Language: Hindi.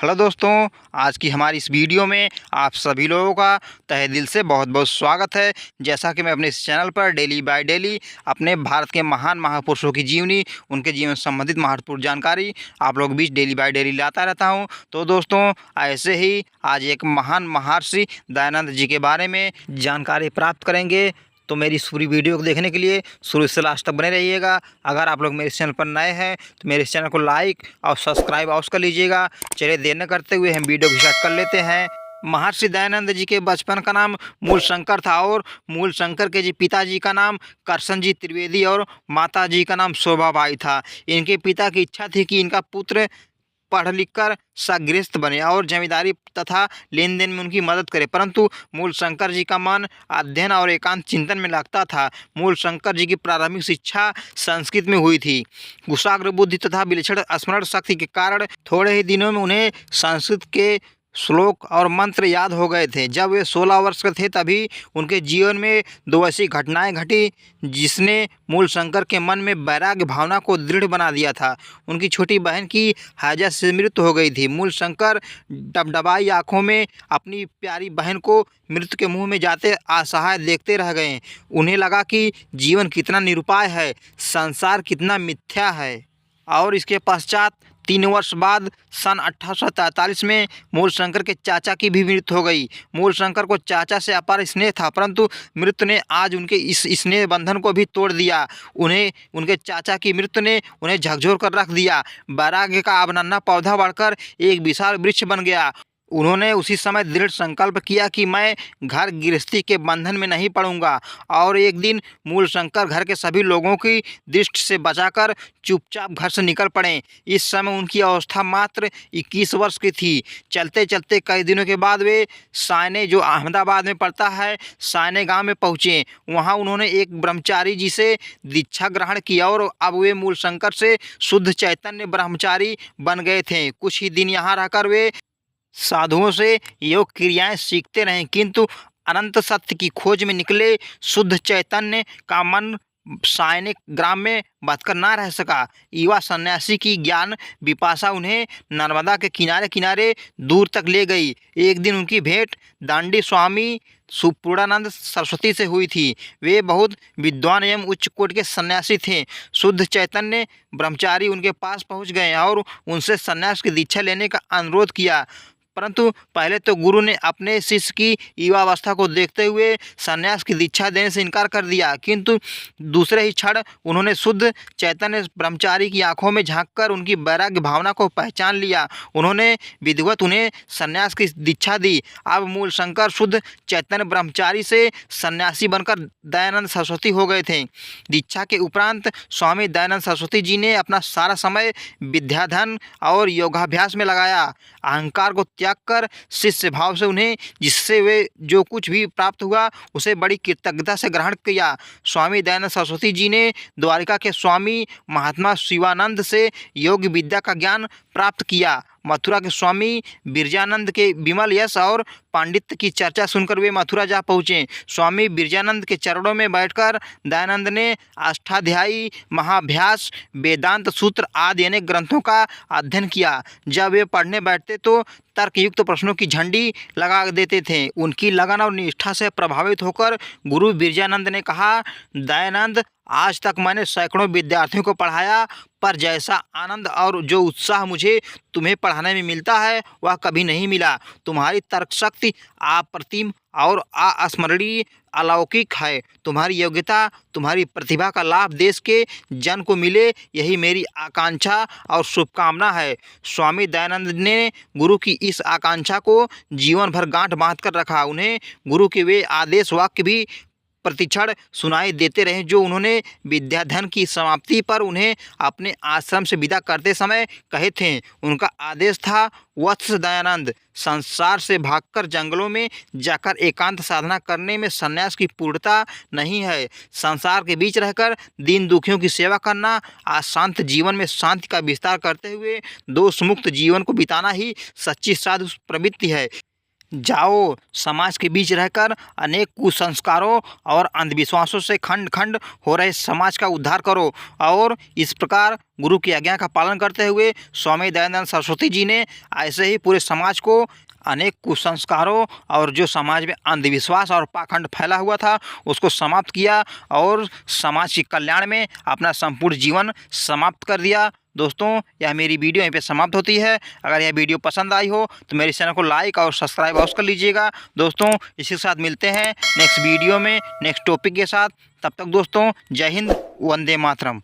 हेलो दोस्तों, आज की हमारी इस वीडियो में आप सभी लोगों का तहे दिल से बहुत बहुत स्वागत है। जैसा कि मैं अपने इस चैनल पर डेली बाय डेली अपने भारत के महान महापुरुषों की जीवनी, उनके जीवन से संबंधित महत्वपूर्ण जानकारी आप लोगों के बीच डेली बाय डेली लाता रहता हूं। तो दोस्तों, ऐसे ही आज एक महान महर्षि दयानंद जी के बारे में जानकारी प्राप्त करेंगे। तो मेरी इस पूरी वीडियो को देखने के लिए शुरू से लास्ट तक बने रहिएगा। अगर आप लोग मेरे चैनल पर नए हैं तो मेरे चैनल को लाइक और सब्सक्राइब अवश्य कर लीजिएगा। चलिए देर न करते हुए हम वीडियो को स्टार्ट कर लेते हैं। महर्षि दयानंद जी के बचपन का नाम मूल शंकर था और मूल शंकर के जी पिताजी का नाम करसन जी त्रिवेदी और माता जी का नाम शोभाबाई था। इनके पिता की इच्छा थी कि इनका पुत्र पढ़ लिख कर सागृहस्थ बने और जमींदारी तथा लेन देन में उनकी मदद करे, परंतु मूल शंकर जी का मन अध्ययन और एकांत चिंतन में लगता था। मूल शंकर जी की प्रारंभिक शिक्षा संस्कृत में हुई थी। कुशाग्र बुद्धि तथा विलक्षण स्मरण शक्ति के कारण थोड़े ही दिनों में उन्हें संस्कृत के श्लोक और मंत्र याद हो गए थे। जब वे 16 वर्ष के थे तभी उनके जीवन में दो ऐसी घटनाएं घटी जिसने मूल शंकर के मन में वैराग्य भावना को दृढ़ बना दिया था। उनकी छोटी बहन की हैजा से मृत्यु हो गई थी। मूल शंकर डबडबाई आंखों में अपनी प्यारी बहन को मृत्यु के मुंह में जाते असहाय देखते रह गए। उन्हें लगा कि जीवन कितना निरुपाय है, संसार कितना मिथ्या है। और इसके पश्चात 3 वर्ष बाद सन 1843 में मूल शंकर के चाचा की भी मृत्यु हो गई। मूल शंकर को चाचा से अपार स्नेह था, परंतु मृत्यु ने आज उनके इस स्नेह बंधन को भी तोड़ दिया। उन्हें उनके चाचा की मृत्यु ने उन्हें झकझोर कर रख दिया। वैराग्य का अब नन्हा पौधा बढ़कर एक विशाल वृक्ष बन गया। उन्होंने उसी समय दृढ़ संकल्प किया कि मैं घर गृहस्थी के बंधन में नहीं पड़ूंगा। और एक दिन मूल शंकर घर के सभी लोगों की दृष्टि से बचाकर चुपचाप घर से निकल पड़े। इस समय उनकी अवस्था मात्र 21 वर्ष की थी। चलते चलते कई दिनों के बाद वे सायने, जो अहमदाबाद में पड़ता है, सायने गांव में पहुँचे। वहाँ उन्होंने एक ब्रह्मचारी जी से दीक्षा ग्रहण किया और अब वे मूल शंकर से शुद्ध चैतन्य ब्रह्मचारी बन गए थे। कुछ ही दिन यहाँ रहकर वे साधुओं से योग क्रियाएं सीखते रहें, किंतु अनंत सत्य की खोज में निकले शुद्ध चैतन्य का मन सायनिक ग्राम में बचकर ना रह सका। युवा सन्यासी की ज्ञान विपाशा उन्हें नर्मदा के किनारे किनारे दूर तक ले गई। एक दिन उनकी भेंट दांडी स्वामी सुपूर्णानंद सरस्वती से हुई थी। वे बहुत विद्वान एवं उच्च कोटि के सन्यासी थे। शुद्ध चैतन्य ब्रह्मचारी उनके पास पहुंच गए और उनसे सन्यास की दीक्षा लेने का अनुरोध किया, परंतु पहले तो गुरु ने अपने शिष्य की युवावस्था को देखते हुए सन्यास की दीक्षा देने से इनकार कर दिया, किंतु दूसरे ही क्षण उन्होंने शुद्ध चैतन्य ब्रह्मचारी की आंखों में झांककर उनकी वैराग्य भावना को पहचान लिया। उन्होंने विधिवत उन्हें सन्यास की दीक्षा दी। अब मूल शंकर शुद्ध चैतन्य ब्रह्मचारी से सन्यासी बनकर दयानंद सरस्वती हो गए थे। दीक्षा के उपरांत स्वामी दयानंद सरस्वती जी ने अपना सारा समय विद्याधन और योगाभ्यास में लगाया। अहंकार को त्याग कर शिष्य भाव से उन्हें जिससे वे जो कुछ भी प्राप्त हुआ उसे बड़ी कृतज्ञता से ग्रहण किया। स्वामी दयानंद सरस्वती जी ने द्वारिका के स्वामी महात्मा शिवानंद से योग विद्या का ज्ञान प्राप्त किया। मथुरा के स्वामी बिरजानंद के विमल यश और पांडित्य की चर्चा सुनकर वे मथुरा जा पहुँचे। स्वामी बिरजानंद के चरणों में बैठकर दयानंद ने अष्टाध्यायी, महाभ्यास, वेदांत सूत्र आदि अनेक ग्रंथों का अध्ययन किया। जब वे पढ़ने बैठते तो तर्कयुक्त प्रश्नों की झंडी लगा देते थे। उनकी लगन और निष्ठा से प्रभावित होकर गुरु बिरजानंद ने कहा, दयानंद, आज तक मैंने सैकड़ों विद्यार्थियों को पढ़ाया, पर जैसा आनंद और जो उत्साह मुझे तुम्हें पढ़ाने में मिलता है वह कभी नहीं मिला। तुम्हारी तर्क शक्ति अप्रतिम और अस्मरणीय अलौकिक है। तुम्हारी योग्यता, तुम्हारी प्रतिभा का लाभ देश के जन को मिले, यही मेरी आकांक्षा और शुभकामना है। स्वामी दयानंद ने गुरु की इस आकांक्षा को जीवन भर गांठ बांध कर रखा। उन्हें गुरु के वे आदेश वाक्य भी प्रतिक्षण सुनाई देते रहे जो उन्होंने विद्याधन की समाप्ति पर उन्हें अपने आश्रम से विदा करते समय कहे थे। उनका आदेश था, वत्स दयानंद, संसार से भागकर जंगलों में जाकर एकांत साधना करने में संन्यास की पूर्णता नहीं है। संसार के बीच रहकर दीन दुखियों की सेवा करना, अशांत जीवन में शांति का विस्तार करते हुए दोष मुक्त जीवन को बिताना ही सच्ची साधु प्रवृत्ति है। जाओ, समाज के बीच रहकर अनेक कुसंस्कारों और अंधविश्वासों से खंड खंड हो रहे समाज का उद्धार करो। और इस प्रकार गुरु की आज्ञा का पालन करते हुए स्वामी दयानंद सरस्वती जी ने ऐसे ही पूरे समाज को अनेक कुसंस्कारों और जो समाज में अंधविश्वास और पाखंड फैला हुआ था उसको समाप्त किया और समाज के कल्याण में अपना संपूर्ण जीवन समाप्त कर दिया। दोस्तों, यह मेरी वीडियो यहीं पे समाप्त होती है। अगर यह वीडियो पसंद आई हो तो मेरे चैनल को लाइक और सब्सक्राइब अवश्य कर लीजिएगा। दोस्तों, इसी के साथ मिलते हैं नेक्स्ट वीडियो में नेक्स्ट टॉपिक के साथ। तब तक दोस्तों, जय हिंद, वंदे मातरम।